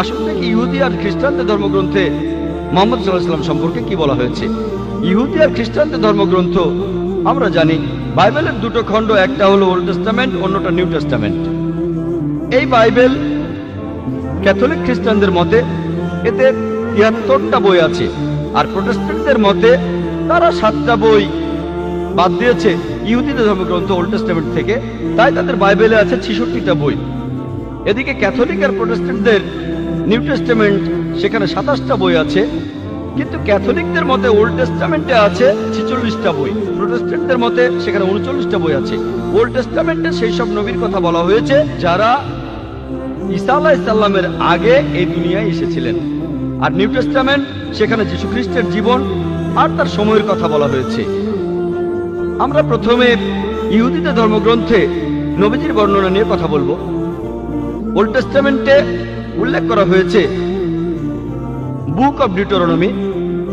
আসলে ইহুদি আর খ্রিস্টানদের ধর্মগ্রন্থে মুহাম্মদ সাল্লাল্লাহু আলাইহি ওয়াসাল্লাম সম্পর্কে কি বলা হয়েছে? ইহুদি আর খ্রিস্টানদের ধর্মগ্রন্থ আমরা জানি বাইবেলের দুটো খণ্ড, একটা হলো ওল্ড টেস্টামেন্ট, অন্যটা নিউ টেস্টামেন্ট। এই বাইবেল ক্যাথলিক খ্রিস্টানদের মতে এতে ৭৩টা বই আছে, আর প্রোটেস্ট্যান্টদের মতে তারা 7টা বই বাদ দিয়েছে ইহুদিদের ধর্মগ্রন্থ ওল্ড টেস্টামেন্ট থেকে, তাই তাদের বাইবেলে আছে ৬৬টা বই। এদিকে ক্যাথলিক আর প্রোটেস্ট্যান্টদের নিউ টেস্টামেন্ট, সেখানে ২৭টা বই আছে, কিন্তু ক্যাথলিকদের মতে ওল্ড টেস্টামেন্টে আছে ৪৬টা বই, প্রোটেস্ট্যান্টদের মতে সেখানে ৩৯টা বই আছে। ওল্ড টেস্টামেন্টে সেই সব নবীর কথা বলা হয়েছে যারা ঈসা আলাইহিস সালামের আগে এই দুনিয়ায় এসেছিলেন, আর নিউ টেস্টামেন্ট সেখানে যীশু খ্রিস্টের জীবন আর তার সময়ের কথা বলা হয়েছে। আমরা প্রথমে ইহুদিদের ধর্মগ্রন্থে নবীজির বর্ণনা নিয়ে কথা বলবো। ওল্ড টেস্টামেন্টে উল্লেখ করা হয়েছে বুক অব ডিউটেরোনমি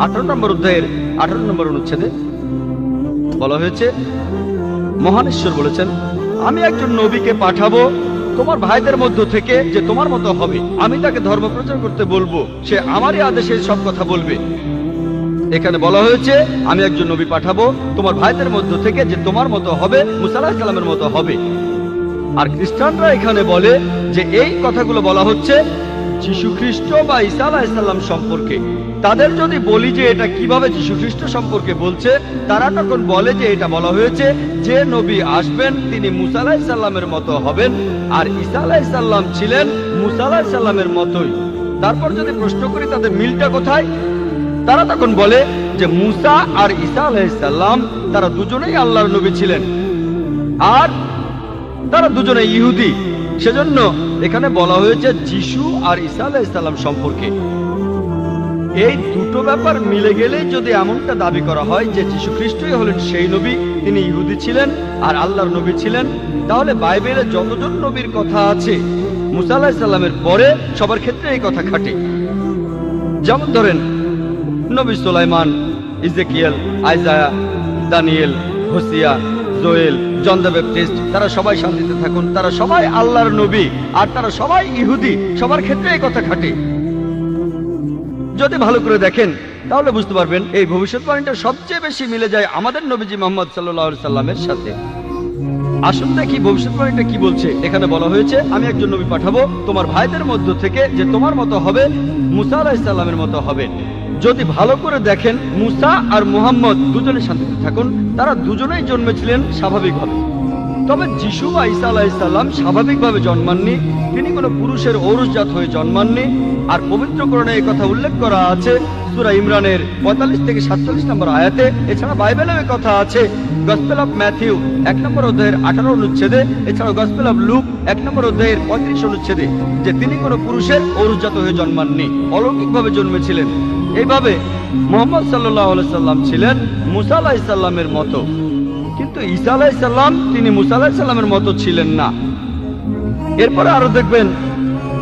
18 নম্বর অধ্যায়ের 18 নম্বর অনুচ্ছেদে বলা হয়েছে, মহান ঈশ্বর বলেছেন, আমি একজন নবীকে পাঠাবো তোমার ভাইদের মধ্য থেকে, যে তোমার মতো হবে। আমি তাকে ধর্ম প্রচার করতে বলবো, সে আমারই আদেশে সব কথা বলবে। এখানে বলা হয়েছে আমি একজন নবী পাঠাবো তোমার ভাইদের মধ্য থেকে, যে তোমার মতো হবে, মুসা আলাইহিস সালামের মতো হবে। আর খ্রিস্টানরা এখানে বলে যে এই কথাগুলো বলা হচ্ছে যীশু খ্রিস্ট বা ঈসা আলাইহিস সালাম সম্পর্কে। তাদের যদি বলি যে এটা কিভাবে যীশু খ্রিস্ট সম্পর্কে বলছে, তারা তখন বলে যে এটা বলা হয়েছে যে নবী আসবেন তিনি মুসা আলাইহিস সালামের মতো হবেন, আর ঈসা আলাইহিস সালাম ছিলেন মুসা আলাইহিস সালামের মতোই। তারপর যদি প্রশ্ন করি তাদের মিলটা কোথায়, তারা তখন বলে যে মুসা আর ঈসা আলাইহিস সালাম তারা দুজনেই আল্লাহর নবী ছিলেন, আর তারা দুজনে ইহুদি। সেজন্য এখানে বলা হয়েছে যিশু আর ঈসা আলাইহিস সালাম সম্পর্কে। এই দুটো ব্যাপার মিলে গেলেই যদি এমনটা দাবি করা হয় যে যীশু খ্রিস্টই হলেন সেই নবী, তিনি ইহুদি ছিলেন আর আল্লাহর নবী ছিলেন, তাহলে বাইবেলে যতজন নবীর কথা আছে মুসা আলাইহিস সালামের পরে সবার ক্ষেত্রে এই কথা খাটে। যেমন ধরেন নবী সুলাইমান, Ezekiel, Isaiah, Daniel, Hosea, Joel, John the Baptist, তারা সবাই শান্তিতে থাকুন, তারা সবাই আল্লাহর নবী আর তারা সবাই ইহুদি, সবার ক্ষেত্রে এই কথা খাটে। যদি ভালো করে দেখেন তাহলে বুঝতে পারবেন এই ভবিষ্যৎবাণীটা সবচেয়ে বেশি মিলে যায় আমাদের নবীজি মুহাম্মদ সাল্লাল্লাহু আলাইহি সাল্লামের সাথে। আসুন দেখি ভবিষ্যৎবাণীটা কি বলছে। এখানে বলা হয়েছে আমি একজন নবী পাঠাবো তোমার ভাইদের মধ্য থেকে, যে তোমার মতো হবে, মুসা আলাইহিস সালামের মতো হবে। যদি ভালো করে দেখেন মুসা আর মুহাম্মদ দুজনে শান্তিতে থাকুন, তারা দুজনেই জন্মেছিলেন স্বাভাবিকভাবে। তবে যিশু বা ঈসা আলাইহিস সালাম স্বাভাবিকভাবে জন্মাননি, তিনি কোনো পুরুষের ঔরসজাত হয়ে জন্মাননি। আর পবিত্র কোরআনে এই কথা উল্লেখ করা আছে সূরা ইমরানের 45 থেকে 47 নম্বর আয়াতে। এছাড়া বাইবেলেও এই কথা আছে গসপেল অফ ম্যাথিউ 1 নম্বর অধ্যায়ের 18 অনুচ্ছেদে, এছাড়াও গসপেল অফ লুক 1 নম্বর অধ্যায়ের 35 অনুচ্ছেদে, যে তিনি কোনো পুরুষের ঔরসজাত হয়ে জন্মাননি, অলৌকিকভাবে জন্মেছিলেন। এইভাবে মুহাম্মদ সাল্লাল্লাহু আলাইহি সাল্লাম ছিলেন মুসা আলাইহিস সালামের মতো, কিন্তু ঈসা আলাইহিস সালাম তিনি মুসা আলাইহিস সালামের মতো ছিলেন না। এরপরে আরো দেখবেন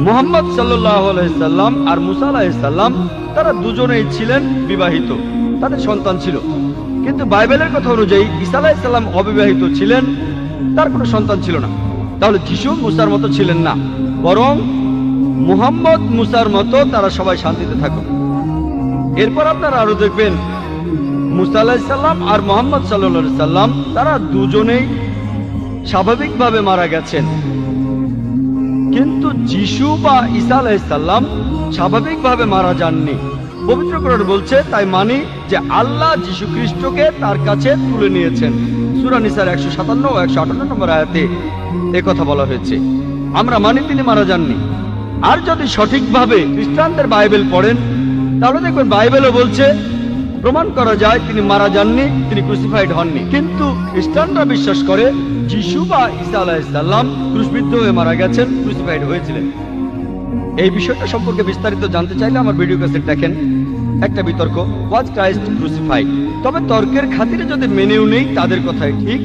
মুহাম্মদ সাল্লাল্লাহু আলাইহি সাল্লাম আর মুসা আলাইহিস সালাম তারা দুজনেই ছিলেন বিবাহিত, তাদের সন্তান ছিল। কিন্তু বাইবেলের কথা অনুযায়ী ঈসা আলাইহিস সালাম অবিবাহিত ছিলেন, তার কোনো সন্তান ছিল না। তাহলে যিশু মুসার মতো ছিলেন না, বরং মুহাম্মদ মুসার মতো তারা সবাই শান্তিতে থাকুন। এরপর আপনারা আরো দেখবেন মুসা আলাইহিস সালাম আর মুহাম্মদ সাল্লাল্লাহু আলাইহি সাল্লাম তারা দুজনেই স্বাভাবিকভাবে মারা গেছেন, কিন্তু যিশু বা ঈসা আলাইহিস সালাম স্বাভাবিকভাবে মারা যাননি। পবিত্র কোরআন বলছে, তাই মানি যে আল্লাহ যিশু খ্রিস্টকে তার কাছে তুলে নিয়েছেন। সূরা নিসার 157 ও 158 নম্বর আয়াতে একথা বলা হয়েছে। আমরা মানি তিনি মারা যাননি। আর যদি সঠিকভাবে খ্রিস্টানদের বাইবেল পড়েন তাহলে দেখবেন বাইবেলও বলছে, প্রমাণ করা যায় তিনি মারা যাননি, তিনি ক্রুসিফাইড হননি। কিন্তু খ্রিস্টানরা বিশ্বাস করে যিশু বা ঈসা আলাইহিস সালাম ক্রুশবিদ্ধ হয়ে মারা গেছেন, ক্রুসিফাইড হয়েছিলেন। এই বিষয়টা সম্পর্কে বিস্তারিত জানতে চাইলে আমার ভিডিও ক্যাসেট দেখেন, একটা বিতর্ক, ওয়াজ ক্রাইস্ট ক্রুসিফাইড। তবে তর্কের খাতিরে যদি মেনেও নেই তাদের কথাই ঠিক,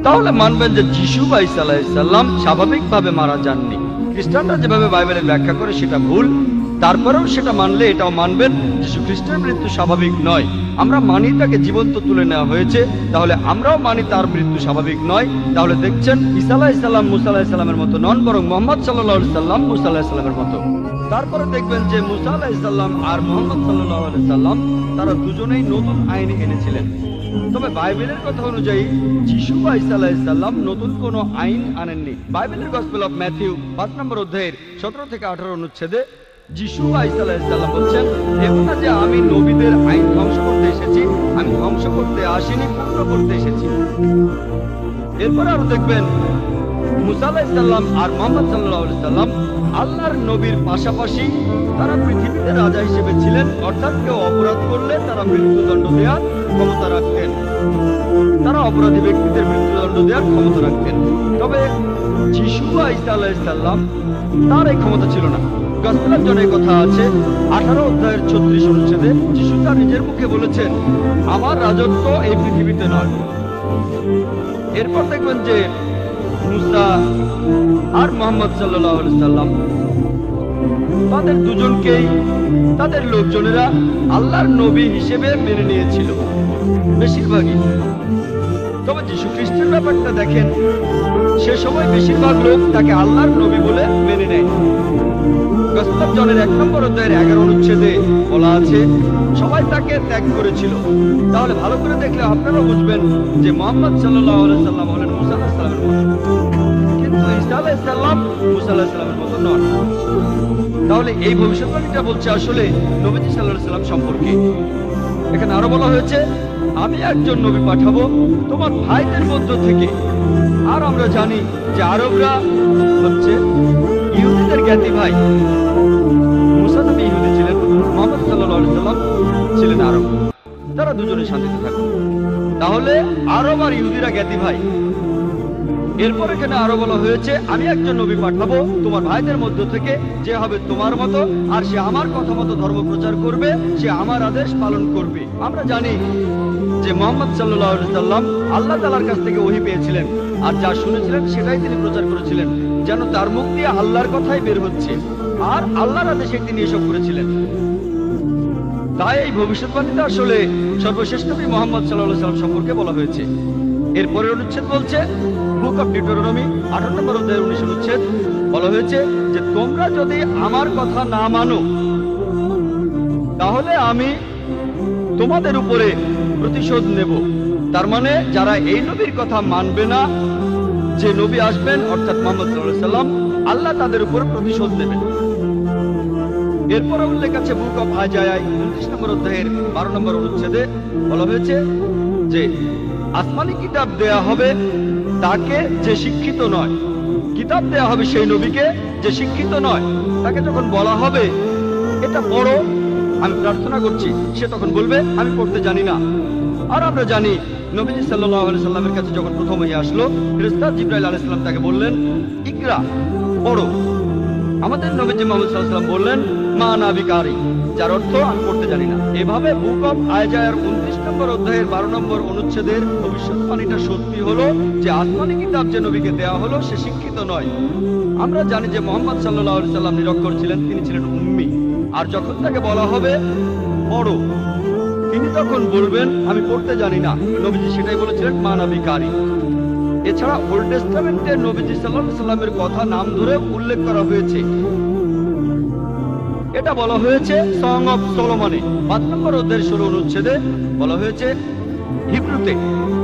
তাহলে মানবেন যে যিশু বা ঈসা আলাইহিস সালাম স্বাভাবিকভাবে মারা যাননি। খ্রিস্টানরা যেভাবে বাইবেলের ব্যাখ্যা করে সেটা ভুল, তারপরেও সেটা মানলে এটাও মানবেন যিশু খ্রিস্টের মৃত্যু স্বাভাবিক নয়। আমরা মানি তাকে জীবন্ত তুলে নেওয়া হয়েছে, তাহলে আমরাও মানি তার মৃত্যু স্বাভাবিক নয়। তাহলে দেখছেন ঈসা আলাইহিস সালাম মুসা আলাইহিস সালামের মতো নন, বরং মুহাম্মদ সাল্লাল্লাহু আলাইহি সাল্লাম মুসা আলাইহিস সালামের মতো। তারপরে দেখবেন যে মুসা আলাইহিস সালাম আর মুহাম্মদ সাল্লাল্লাহু আলাইহি সাল্লাম তারা দুজনেই নতুন আইন এনেছিলেন। তবে বাইবেলের কথা অনুযায়ী যিশু বা ঈসা আলাইহিস সালাম নতুন কোনো আইন আনেননি। বাইবেলের গসপেল অফ ম্যাথিউ 5 নম্বর অধ্যায়ের 17 থেকে 18 অনুচ্ছেদে যিশু বা ঈসা আলাইহিস সালাম বলছেন, ভেবো না যে আমি নবীদের আইন ধ্বংস করতে এসেছি, আমি ধ্বংস করতে আসিনি, পূর্ণ করতে এসেছি। এরপর আরো দেখবেন মুসা আলাইহিস সালাম আর মুহাম্মদ সাল্লাল্লাহু আলাইহি সাল্লাম আল্লাহর নবীর পাশাপাশি তারা পৃথিবীতে রাজা হিসেবে ছিলেন, অর্থাৎ কেউ অপরাধ করলে তারা মৃত্যুদণ্ড দেওয়ার ক্ষমতা রাখতেন, তারা অপরাধী ব্যক্তিদের মৃত্যুদণ্ড দেওয়ার ক্ষমতা রাখতেন। তবে যিশু বা ঈসা আলাইহিস সালাম তার এই ক্ষমতা ছিল না। গসপেল অফ জনের কথা আছে 18 অধ্যায়ের 36 অনুচ্ছেদে যিশু তার নিজের মুখে বলেছেন, আমার রাজত্ব এই পৃথিবীতে নয়। এরপর দেখবেন যে মুসা আর মুহাম্মদ সাল্লাল্লাহু আলাইহি সাল্লাম তাদের দুজনকেই তাদের লোকজনেরা আল্লাহর নবী হিসেবে মেনে নিয়েছিল, বেশিরভাগই। তবে যীশু খ্রিস্টের ব্যাপারটা দেখেন, সে সময় বেশিরভাগ লোক তাকে আল্লাহর নবী বলে মেনে নেয়। গসপেল অফ জনের 1 নম্বর অধ্যায়ের 11 অনুচ্ছেদে বলা আছে, সবাই তাকে ত্যাগ করেছিল। তাহলে ভালো করে দেখলে আপনারা বুঝবেন যে মুহাম্মদ সাল্লাল্লাহু আলাইহি সাল্লাম হলেন মুসা আলাইহিস সালামের মতো, কিন্তু ঈসা আলাইহিস সালাম মুসা আলাইহিস সালামের মতো নন। তাহলে এই ভবিষ্যৎবাণীটা বলছে আসলে নবীজি সাল্লাল্লাহু আলাইহি সাল্লাম সম্পর্কে। এখানে আরো বলা হয়েছে, আমি একজন নবী পাঠাবো তোমার ভাইদের মধ্য থেকে। আর আমরা জানি যে আরবরা হচ্ছে ইহুদিদের জ্ঞাতি ভাই। মুসা নবী ইহুদি ছিলেন, মুহাম্মদ সাল্লাল্লাহু আলাইহি সাল্লাম ছিলেন আরব। তারা দুজনে শান্তিতে থাকুন। তাহলে আরব আর ইহুদিরা জ্ঞাতি ভাই। এরপর এখানে আরো বলা হয়েছে, আমি একজন নবী পাঠাবো তোমার ভাইদের মধ্য থেকে, যে হবে তোমার মতো, আর সে আমার কথা মতো ধর্ম প্রচার করবে, সে আমার আদেশ পালন করবে। আমরা জানি যে মুহাম্মদ সাল্লাল্লাহু আলাইহি সাল্লাম আল্লাহ তাআলার কাছ থেকে ওহী পেয়েছিলেন, আর যা শুনেছিলেন সেটাই তিনি প্রচার করেছিলেন, যেন তার মুখ দিয়ে আল্লাহর কথাই বের হচ্ছে, আর আল্লাহর আদেশে তিনি এসব করেছিলেন। তাই এই ভবিষ্যৎবাণীটা আসলে সর্বশ্রেষ্ঠ নবী মুহাম্মদ সাল্লাল্লাহু আলাইহি সাল্লাম সম্পর্কে বলা হয়েছে। এরপরে অনুচ্ছেদ বলছে, বুক অফ ডিউটেরোনমি 18 নম্বর অধ্যায়ের 19 অনুচ্ছেদ বলা হয়েছে যে তোমরা যদি আমার কথা না মানো তাহলে আমি তোমাদের উপরে প্রতিশোধ নেব। তার মানে যারা এই নবীর কথা মানবে না, যে নবী আসবেন অর্থাৎ মুহাম্মদ সাল্লাল্লাহু আলাইহি সাল্লাম, আল্লাহ তাদের উপর প্রতিশোধ নেবেন। এরপর উল্লেখ আছে বুক অফ আইজায়া 29 নম্বর অধ্যায়ের 12 নম্বর অনুচ্ছেদে বলা হয়েছে যে আসমানি কিতাব দেয়া হবে তাকে যে শিক্ষিত নয়। কিতাব দেয়া হবে সেই নবীকে যে শিক্ষিত নয়। তাকে যখন বলা হবে এটা পড়ো, আমি প্রার্থনা করছি, সে তখন বলবে আমি পড়তে জানি না। আর আমরা জানি নবীজি সাল্লাল্লাহু আলাইহি সাল্লামের কাছে যখন প্রথম ওহী আসলো, ফেরেশতা জিবরাইল আলাইহিস সালাম তাকে বললেন ইকরা, পড়ো। আমাদের নবীজি মুহাম্মদ সাল্লাল্লাহু আলাইহি সাল্লাম বললেন মা আনা বিকারি, যার অর্থ আমি পড়তে জানি না। এভাবে বুক অফ আইজায়ার 29 নম্বর অধ্যায়ের 12 নম্বর অনুচ্ছেদের ভবিষ্যৎবাণীটা সত্যি হলো যে আসমানি কিতাব যে নবীকে দেয়া হলো সে শিক্ষিত নয়। আমরা জানি যে মুহাম্মদ সাল্লাল্লাহু আলাইহি সাল্লাম নিরক্ষর ছিলেন, তিনি ছিলেন উম্মি। আর যখন তাকে বলা হবে পড়ো, তিনি তখন বলবেন আমি পড়তে জানি না। নবীজি সেটাই বলেছিলেন মা আনা বিকারি। এছাড়া ওল্ড টেস্টামেন্টে নবীজি সাল্লাল্লাহু আলাইহি সাল্লামের কথা নাম ধরে উল্লেখ করা হয়েছে। এটা বলা হয়েছে সং অফ সলোমনে 5 নম্বর অধ্যায়ের 16 অনুচ্ছেদে বলা হয়েছে হিব্রুতে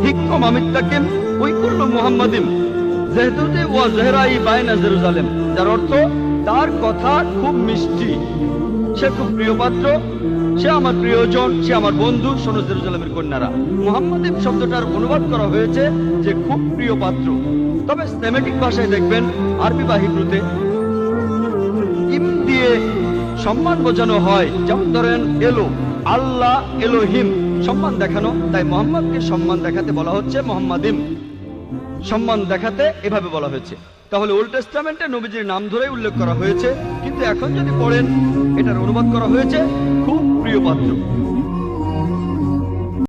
হিকম আমিত্তাকিম উইকুল্লু মুহাম্মাদিম যেহেতুতে ওয়া জহরাই বাইনা জেরুজালেম, যার অর্থ তার কথা খুব মিষ্টি, সে খুব প্রিয় পাত্র, সে আমার প্রিয়জন, সে আমার বন্ধু, শোনো জেরুজালেমের কন্যারা। মুহাম্মাদিম শব্দটার অনুবাদ করা হয়েছে যে খুব প্রিয় পাত্র। তবে সেমেটিক ভাষায় দেখবেন আরবি বা হিব্রুতে ইম দিয়ে সম্মান বোঝানো হয়, যেমন ধরেন এলো, আল্লাহ এলোহিম, সম্মান দেখানো। তাই মুহাম্মদকে সম্মান দেখাতে বলা হচ্ছে মুহাম্মাদিম, সম্মান দেখাতে এভাবে বলা হয়েছে। তাহলে ওল্ড টেস্টামেন্টে নবীজির নাম ধরেই উল্লেখ করা হয়েছে, কিন্তু এখন যদি পড়েন এটার অনুবাদ করা হয়েছে খুব প্রিয় পাত্র।